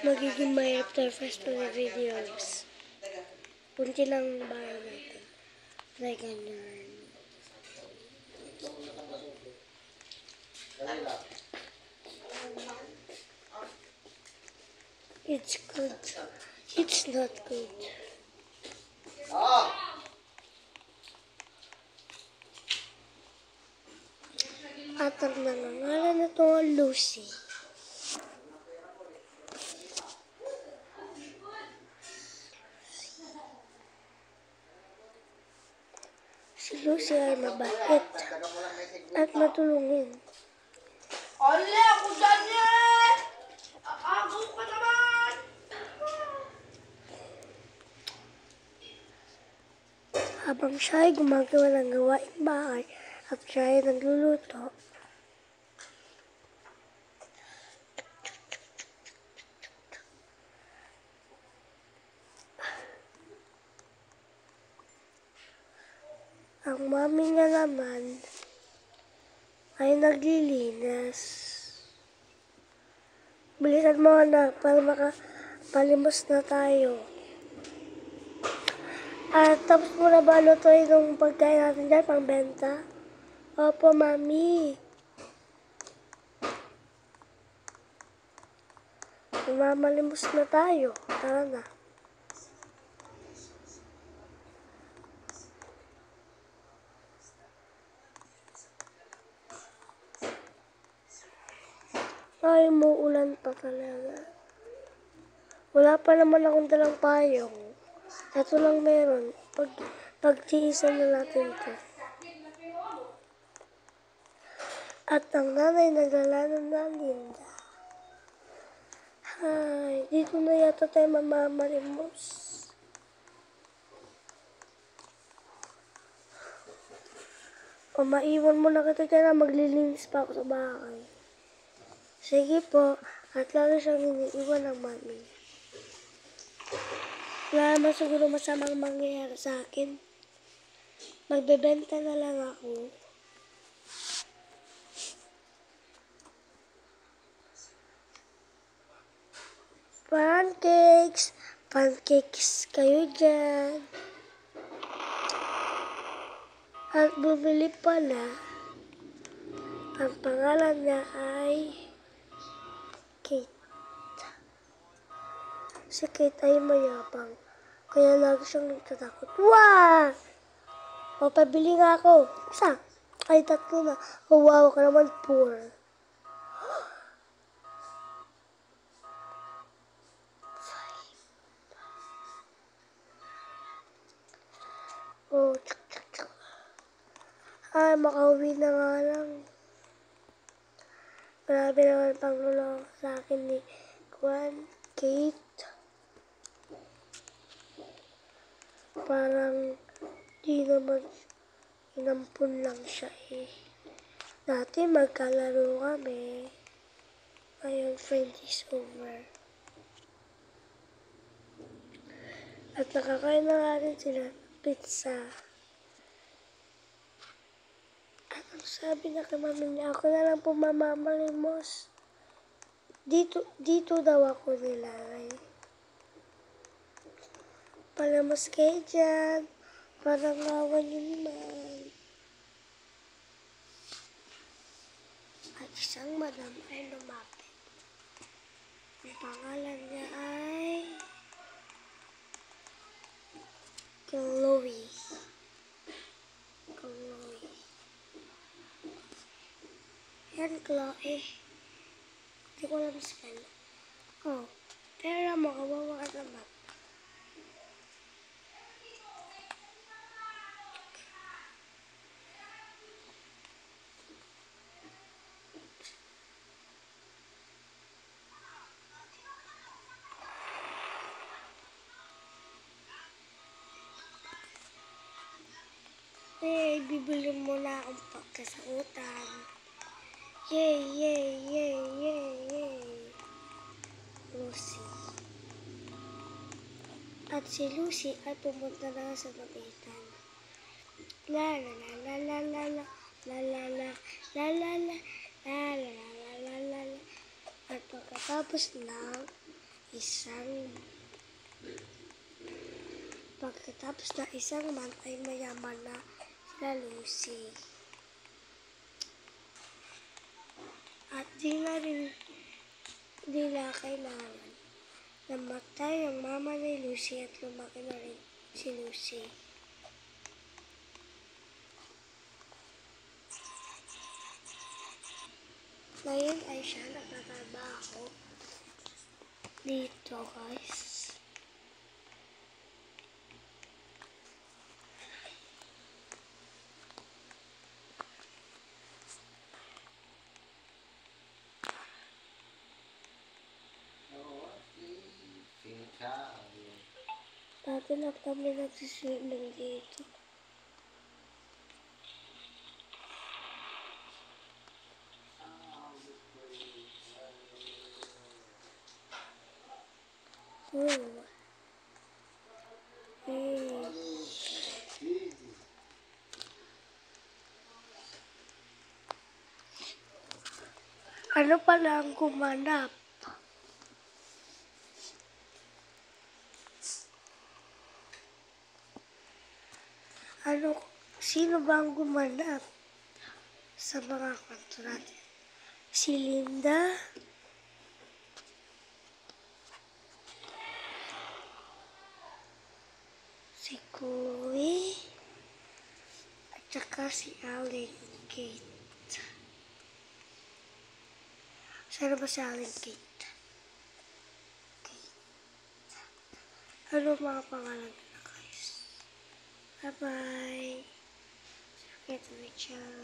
magiging mahirap tayo first to the videos. Punti lang bahay natin. Like ganyan. It's good. It's not good. At ang nangangalan na ito, Lucy. Si Lucy ay mabait at matulungin. Ole, ako dyan eh! Agaw ka naman! Habang siya ay gumagawa ng gawaing bahay at siya ay nagluluto, ang mami niya naman ay naglilinis. Bilisan mo na para makapalimos na tayo. At tapos mo na ba lutuin yung pagkain natin dyan, pangbenta? Opo, mami. Mamalimos na tayo. Tara na. Ay, muulan pa talaga. Wala pa naman akong dalang payong. Ito lang meron. Pagtiisan na natin to. At ang nanay naglalanan na Linda. Ay, dito na yata tayo mamamalimos. O maiwan mo na kita dyan na maglilinis pa ako sa bahay. Sige po, at lalo siyang iniiwan ng mami. Wala naman siguro masamang mangyayari sa akin. Magbebenta na lang ako. Pancakes! Pancakes kayo dyan. At bumili pala. Ang pangalan niya ay Kate. Si Kate ay mayabang. Kaya lagi siyang nagtatakot. Wow! O, pabili nga ako. Isa. Ay, tatlo na. O, wow, ka naman poor. Oh, tsak. Ay, makauwi na nga lang. Grabe naman panglulong sa akin ni Kate. Parang di naman inampun lang siya eh. Dati magkalaro kami. Ngayon, friend is over. At nakakain na nga rin sila ng pizza. At ang sabi na kay mami niya, ako na lang po mamamalimos. Dito daw ako nilagay. Palamas kayo dyan. Parang awan yun naman. At isang madam ay lumapit. Ang pangalan niya ay Chloe. Yan, Chloe. Hindi ko alam spell. Oh, pero mo, kawawa ka naman. Hey, bibili mo na akong pagkasautan. Yay, yay, yay, yay, yay. Lucy. At si Lucy ay pumunta na sa lapitan. La la la la la la la la la la la la la la la la la la la. At pagkatapos na, isang pagkatapos na isang month ay mayaman na sila Lucy. At di na kailangan namatay ang mama ni Lucy at lumaki na rin si Lucy. Ngayon ay siya nagtatrabaho dito, guys. Dati na kami nagsiswimming dito. Ano pala ang gumanap? Sino ba ang gumanap sa mga kwento natin? Si Linda, si Chloe, at saka si Allen Kate. Saan ba si Allen Kate? Ano mga pangalan nila, guys? Bye-bye. Get to each other.